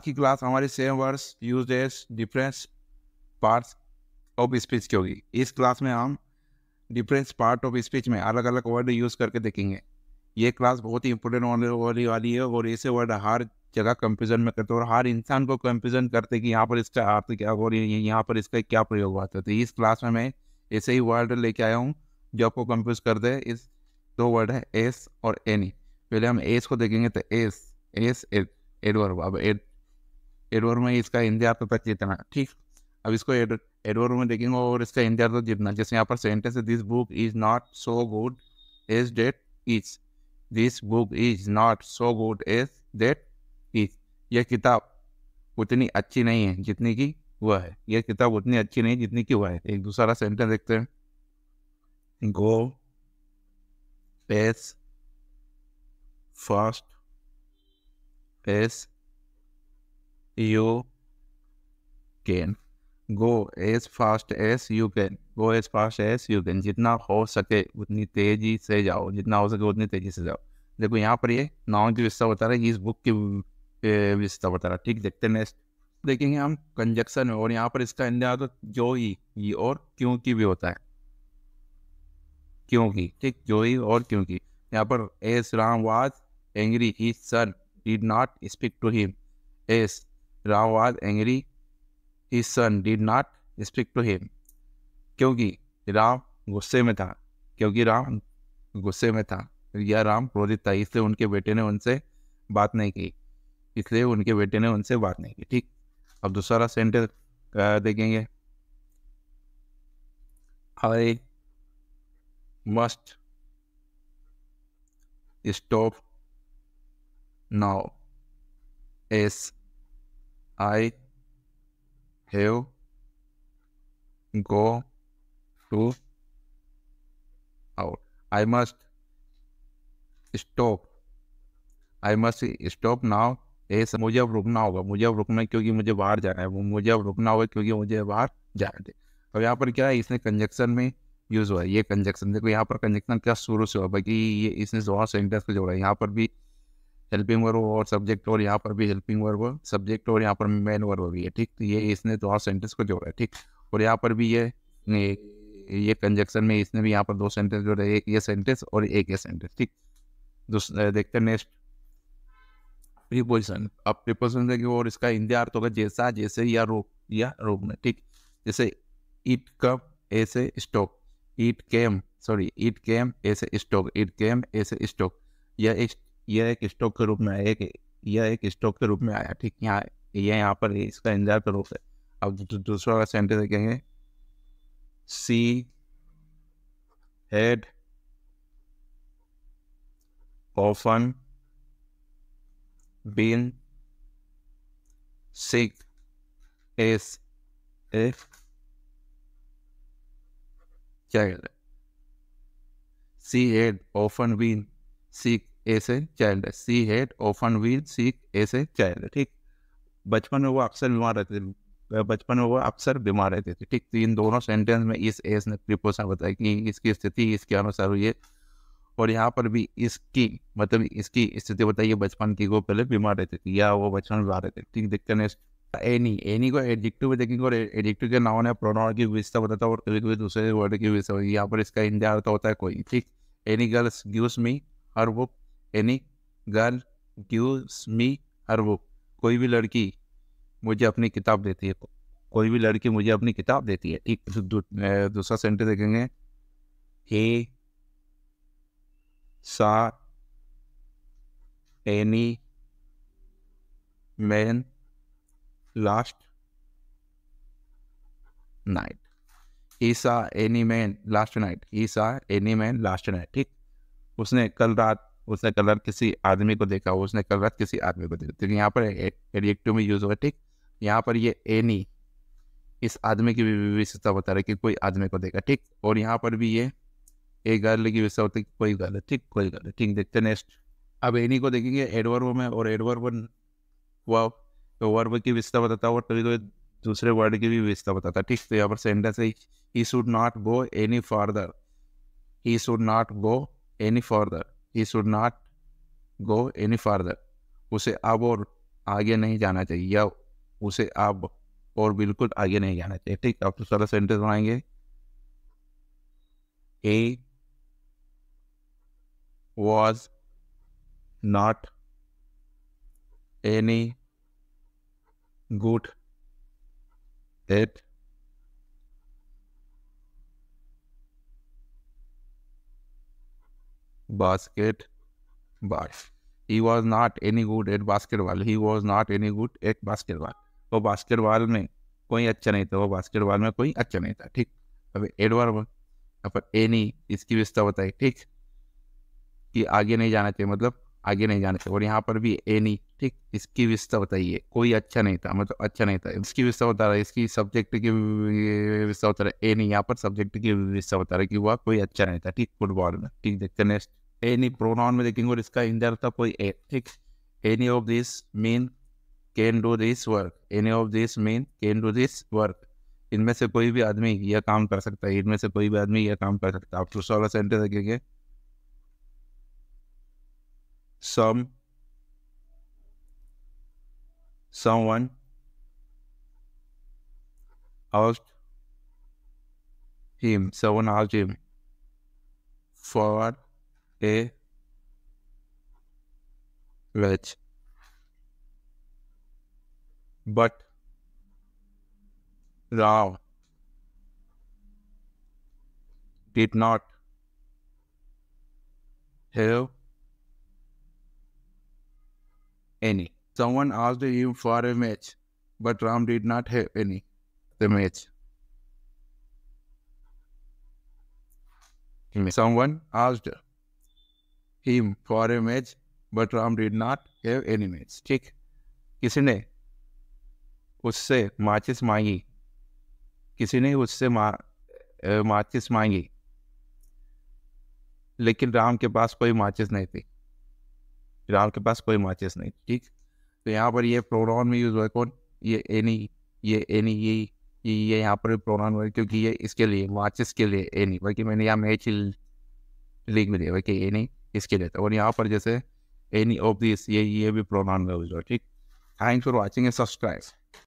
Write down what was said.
की क्लास हमारी same words use as different parts of speech की होगी। इस क्लास में हम डिफरेंट पार्ट ऑफ स्पीच में अलग अलग वर्ड यूज करके देखेंगे। ये क्लास बहुत ही इंपॉर्टेंट होने वाली है और ऐसे वर्ड हर जगह कंफ्यूजन में करते हैं और हर इंसान को कंफ्यूजन करते हैं कि यहाँ पर इसका अर्थ क्या और यहाँ पर इसका क्या प्रयोग हुआ था। तो इस क्लास में मैं ऐसे ही वर्ड लेके आया हूँ जो आपको कंफ्यूज कर दे। इस दो वर्ड है एस और एनी। पहले हम एस को देखेंगे तो एस एस एडवर्ब। अब एडवर्ब में इसका हिंदी अर्थ तक जितना, ठीक। अब इसको एडवर्ब में देखेंगे और इसका हिंदी अर्थ जितना। जैसे यहाँ पर सेंटेंस है, this book is not so good as that is. This book is not so good as that is. यह किताब उतनी अच्छी नहीं है जितनी की वह है। यह किताब उतनी अच्छी नहीं जितनी की वह है। एक दूसरा सेंटेंस देखते हैं, go as fast as you can. Go as fast as you can. Go as fast as you can. जितना हो सके उतनी तेजी से जाओ, जितना हो सके उतनी तेजी से जाओ। देखो यहाँ पर ये नाउन की विशेषता बता रहा है, इस बुक की विशेषता बता रहा है, ठीक। देखते हैं नेक्स्ट देखेंगे हम कंजक्शन में। और यहाँ पर इसका इंडिया तो जो ही और क्योंकि भी होता है, क्योंकि, ठीक। जो ही और क्योंकि। यहाँ पर as Ram was angry his son did not speak to him. As Ram was angry his son did not speak to him। क्योंकि राम गुस्से में था, क्योंकि राम गुस्से में था या राम क्रोधित था, इसलिए उनके बेटे ने उनसे बात नहीं की, इसलिए उनके बेटे ने उनसे बात नहीं की, ठीक। अब दूसरा सेंटेंस देखेंगे, I must stop now as I have go to out। I must stop, I must stop now as मुझे अब रुकना होगा, मुझे अब रुकना है क्योंकि मुझे बाहर जाना है, मुझे अब रुकना होगा क्योंकि मुझे बाहर जाना है। अब यहाँ पर क्या है, इसने कंजक्शन में यूज हुआ है। ये कंजक्शन देखो, यहाँ पर कंजक्शन क्या शुरू से हुआ, बाकी ये इसने जो सेंटेंस को जोड़ा है। यहाँ पर भी हेल्पिंग वर्ब और सब्जेक्ट, और यहाँ पर भी हेल्पिंग वर्ब सब्जेक्ट, और यहाँ पर मेन वर्ब भी है, ठीक। तो ये इसने दो सेंटेंस को जोड़ा है, ठीक। और यहाँ पर भी ये कंजक्शन में इसने भी यहाँ पर दो सेंटेंस जोड़े, एक ये सेंटेंस और एक ये सेंटेंस, ठीक। देखते हैं नेक्स्ट प्रीपोजिशन। अब प्रीपोजिशन देखिए और इसका हिंदी अर्थ होगा जैसा, जैसे, या रूप में, ठीक। जैसे इट कम ऐसे स्टॉक, इट केम ऐसे स्टॉक, इट केम ऐसे स्टॉक। यह एक स्टॉक के रूप में आया, यह एक स्टॉक के रूप में आया, ठीक। यहाँ पर इसका इंतजार का रूप है। अब दूसरा वाला सेंटेंस देखेंगे, she had often been sick as a child। She had often been sick as a child। She had often been sick as a child, ठीक। बचपन में वो अक्सर बीमार रहते थे, बचपन में वो अक्सर बीमार रहते थे, ठीक। तो इन दोनों सेंटेंस में इस एस ने प्रीपोजिशन बताया कि इसकी स्थिति इसके अनुसार हुई है। और यहाँ पर भी इसकी मतलब इसकी स्थिति बताइए बचपन की, वो पहले बीमार रहते थे या वो बचपन में बीमार रहते थे, ठीक। देखते हैं एनी को एडजेक्टिव में देखेंगे और एडजेक्टिव के नाउन या प्रोनाउन की विशेषता बताता है और कभी कभी दूसरे वर्ड की विशेषता होगी। यहाँ पर इसका हिंदी अर्थ होता है कोई, ठीक। Any girl gives me her book. Any girl gives me her book. कोई भी लड़की मुझे अपनी किताब देती है, कोई भी लड़की मुझे अपनी किताब देती है, ठीक। दूसरा सेंटेंस देखेंगे, he saw any man last night। He saw any man last night। He saw any man last night, ठीक। उसने कल रात किसी आदमी को देखा, उसने कल रात किसी आदमी को देखा। तो यहाँ पर एडजेक्टिव में यूज होगा, ठीक। यहाँ पर ये एनी इस आदमी की विशेषता बता रहा है कि कोई आदमी को देखा, ठीक। और यहाँ पर भी ये एक गर्ल की विशेषता होती है, कोई गर्ल है, ठीक, कोई गर्ल है, ठीक। देखते हैं नेक्स्ट। अब एनी को देखेंगे एडवर्ब में, और एडवर्ब वर्ब की विशेषता बताता है और कभी कभी दूसरे वर्ड की भी विशेषता बताता है, ठीक। तो यहाँ पर सेंटेंस है, he should not go any further. He should not go any further. He should not go any further. उसे अब और आगे नहीं जाना चाहिए, या उसे आप और बिल्कुल आगे नहीं जाना चाहिए। ठीक, अब तो सारा सेंटेंस बनाएंगे। he was not any good at basketball. He was not any good at basketball. He was not any good at basketball. वो बास्केटबॉल में कोई अच्छा नहीं था, वो बास्केटबॉल में कोई अच्छा नहीं था। ठीक, अब एडवर्ब अब एनी, इसकी विस्तार बताई। ठीक, कि आगे नहीं जाना चाहिए, मतलब आगे नहीं जाना चाहिए। और यहाँ पर भी एनी, ठीक, इसकी विस्तार बताइए। कोई अच्छा नहीं था, मतलब अच्छा नहीं था, इसकी विस्तार बता रहा है। इसकी सब्जेक्ट की विस्तार बता रहा है एनी, यहाँ पर सब्जेक्ट की विस्तार बता रहा है कि वह कोई अच्छा नहीं था। ठीक, फुटबॉल में। ठीक, देखते नेक्स्ट। एनी प्रोनाउन में देखेंगे और इसका इंदर था कोई ए। ठीक, any of this mean can do this work. Any of this mean can do this work. इनमें से कोई भी आदमी यह काम कर सकता है, इनमें से कोई भी आदमी यह काम कर सकता है। आप दूसरा वाला सेंटेंस देखेंगे। someone asked someone asked him for a wedge, but Rao did not have any. Someone asked him for a match, but Ram did not have any. The match. Someone asked him for a match, but Ram did not have any match. ठीक, किसी ने उससे माचिस मांगी, किसी ने उससे माचिस मांगी, लेकिन राम के पास कोई माचिस नहीं थी। राम के पास कोई माचिस नहीं। ठीक, तो यहाँ पर ये प्रोनाउन में यूज हुआ है कौन, ये एनी, ये एनी, ये यहाँ पर प्रोनाउन हुआ है क्योंकि ये इसके लिए, माचिस के लिए एनी, बाकी मैंने यहाँ मैच लिख में दिया बाकी एनी इसके लिए था। और यहाँ पर जैसे एनी ऑफ दिस, ये भी प्रोनाउन में यूज हुआ। ठीक, thanks for watching and subscribe.